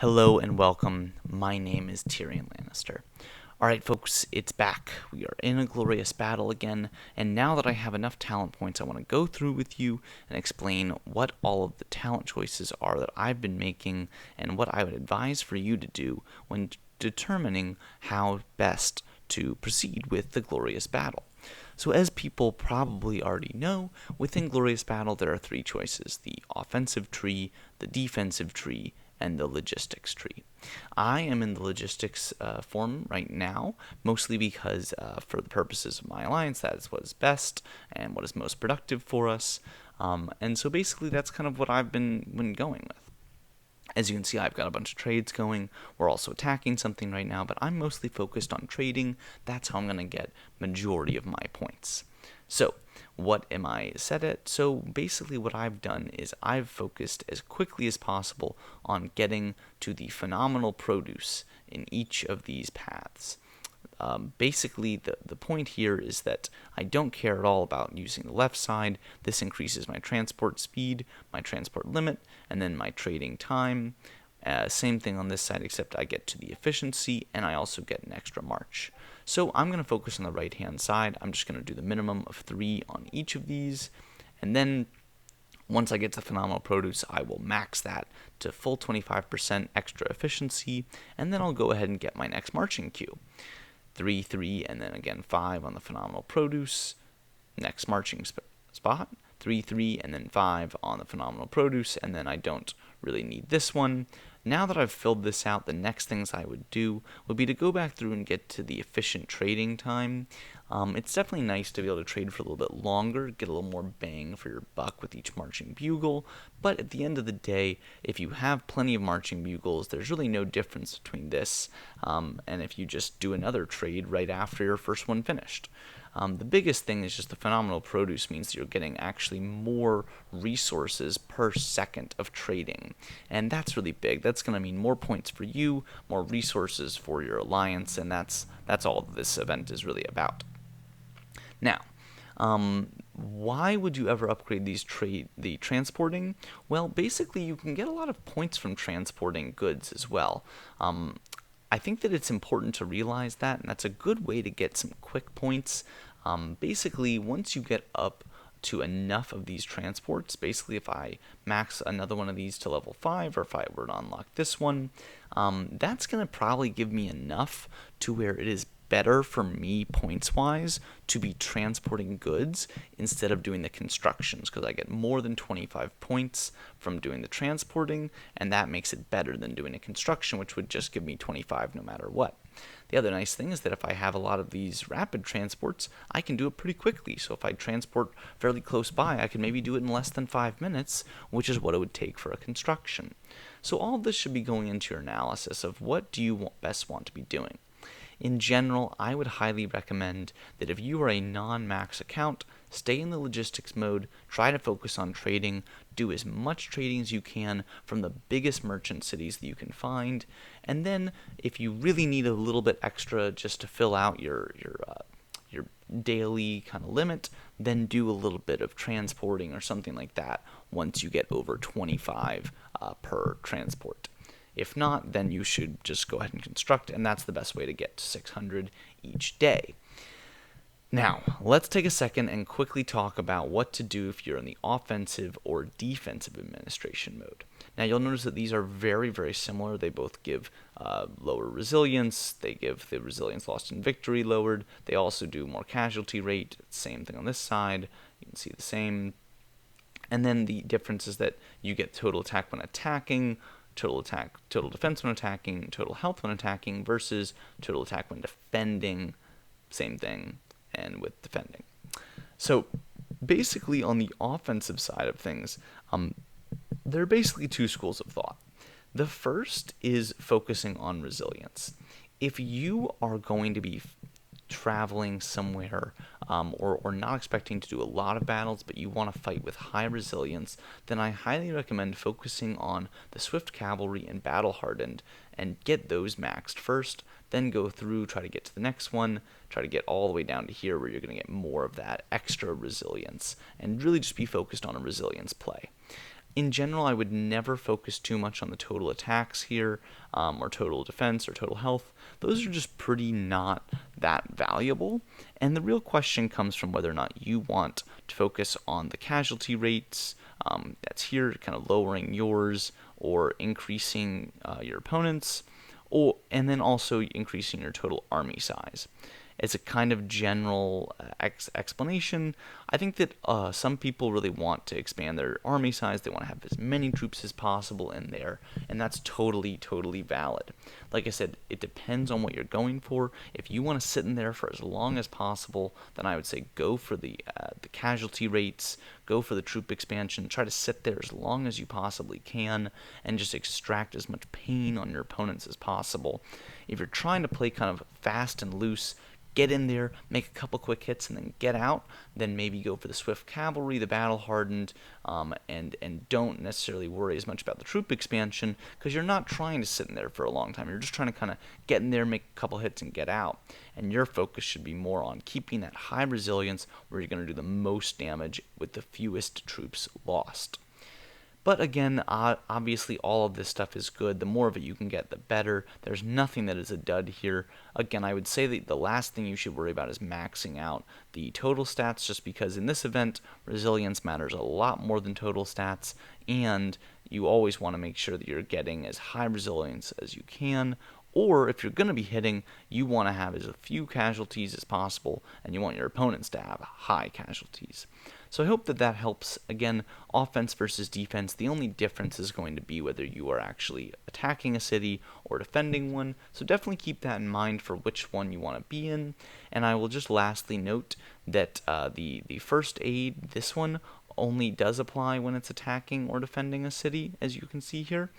Hello and welcome. My name is TyrionLanstr. Alright folks, it's back. We are in a glorious battle again, and now that I have enough talent points, I want to go through with you and explain what all of the talent choices are that I've been making and what I would advise for you to do when determining how best to proceed with the glorious battle. So as people probably already know, within Glorious Battle there are three choices: the offensive tree, the defensive tree, and the logistics tree. I am in the logistics form right now, mostly because for the purposes of my alliance, that is what is best and what is most productive for us. And so basically that's kind of what I've been going with. As you can see, I've got a bunch of trades going. We're also attacking something right now, but I'm mostly focused on trading. That's how I'm going to get majority of my points. So, what am I set at? So basically what I've done is I've focused as quickly as possible on getting to the phenomenal produce in each of these paths. Basically, the point here is that I don't care at all about using the left side. This increases my transport speed, my transport limit, and then my trading time. Same thing on this side, except I get to the efficiency, and I also get an extra march. So I'm going to focus on the right-hand side. I'm just going to do the minimum of 3 on each of these, and then once I get to phenomenal produce, I will max that to full 25% extra efficiency, and then I'll go ahead and get my next marching queue. 3, 3, and then again 5 on the phenomenal produce. Next marching spot, 3, 3, and then 5 on the phenomenal produce, and then I don't really need this one. Now that I've filled this out, the next things I would do would be to go back through and get to the efficient trading time. It's definitely nice to be able to trade for a little bit longer, get a little more bang for your buck with each marching bugle, but at the end of the day, if you have plenty of marching bugles, there's really no difference between this and if you just do another trade right after your first one finished. The biggest thing is just the phenomenal produce means that you're getting actually more resources per second of trading, and that's really big. That's going to mean more points for you, more resources for your alliance, and that's all this event is really about. Now, why would you ever upgrade the transporting? Well, basically you can get a lot of points from transporting goods as well. I think that it's important to realize that, and that's a good way to get some quick points. Basically, once you get up to enough of these transports, basically if I max another one of these to level 5, or if I were to unlock this one, that's going to probably give me enough to where it is better for me points-wise to be transporting goods instead of doing the constructions, because I get more than 25 points from doing the transporting, and that makes it better than doing a construction, which would just give me 25 no matter what. The other nice thing is that if I have a lot of these rapid transports, I can do it pretty quickly. So if I transport fairly close by, I can maybe do it in less than 5 minutes, which is what it would take for a construction. So all of this should be going into your analysis of what do you best want to be doing. In general, I would highly recommend that if you are a non-max account, stay in the logistics mode, try to focus on trading, do as much trading as you can from the biggest merchant cities that you can find, and then if you really need a little bit extra just to fill out your daily kind of limit, then do a little bit of transporting or something like that once you get over 25 per transport. If not, then you should just go ahead and construct, and that's the best way to get to 600 each day. Now, let's take a second and quickly talk about what to do if you're in the offensive or defensive administration mode. Now, you'll notice that these are very, very similar. They both give lower resilience. They give the resilience lost in victory lowered. They also do more casualty rate. Same thing on this side. You can see the same. And then the difference is that you get total attack when attacking, total defense when attacking, total health when attacking, versus total attack when defending. Same thing, and with defending. So basically on the offensive side of things, there are basically two schools of thought. The first is focusing on resilience. If you are going to be traveling somewhere or not expecting to do a lot of battles, but you want to fight with high resilience, then I highly recommend focusing on the Swift Cavalry and Battle Hardened and get those maxed first, then go through, try to get to the next one, try to get all the way down to here where you're going to get more of that extra resilience, and really just be focused on a resilience play. In general, I would never focus too much on the total attacks here, or total defense, or total health. Those are just pretty not that valuable. And the real question comes from whether or not you want to focus on the casualty rates, that's here, kind of lowering yours, or increasing your opponent's, and then also increasing your total army size. As a kind of general explanation, I think that some people really want to expand their army size. They want to have as many troops as possible in there, and that's totally, totally valid. Like I said, it depends on what you're going for. If you want to sit in there for as long as possible, then I would say go for the casualty rates, go for the troop expansion, try to sit there as long as you possibly can, and just extract as much pain on your opponents as possible. If you're trying to play kind of fast and loose, get in there, make a couple quick hits, and then get out, then maybe go for the swift cavalry, the battle-hardened, and don't necessarily worry as much about the troop expansion, because you're not trying to sit in there for a long time. You're just trying to kind of get in there, make a couple hits, and get out. And your focus should be more on keeping that high resilience where you're going to do the most damage with the fewest troops lost. But again, obviously all of this stuff is good. The more of it you can get, the better. There's nothing that is a dud here. Again, I would say that the last thing you should worry about is maxing out the total stats, just because in this event, resilience matters a lot more than total stats, and you always want to make sure that you're getting as high resilience as you can. Or if you're going to be hitting, you want to have as few casualties as possible, and you want your opponents to have high casualties. So I hope that that helps. Again, offense versus defense, the only difference is going to be whether you are actually attacking a city or defending one. So definitely keep that in mind for which one you want to be in. And I will just lastly note that the first aid, this one, only does apply when it's attacking or defending a city, as you can see here,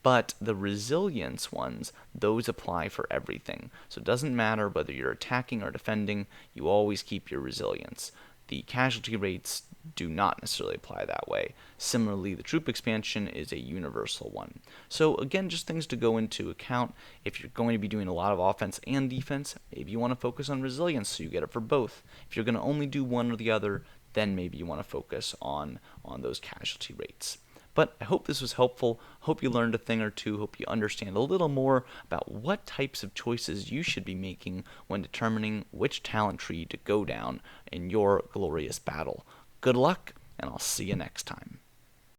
but the resilience ones, those apply for everything. So it doesn't matter whether you're attacking or defending, you always keep your resilience. The casualty rates do not necessarily apply that way. Similarly, the troop expansion is a universal one. So again, just things to go into account. If you're going to be doing a lot of offense and defense, maybe you want to focus on resilience so you get it for both. If you're going to only do one or the other, then maybe you want to focus on those casualty rates. But I hope this was helpful. Hope you learned a thing or two. Hope you understand a little more about what types of choices you should be making when determining which talent tree to go down in your glorious battle. Good luck, and I'll see you next time.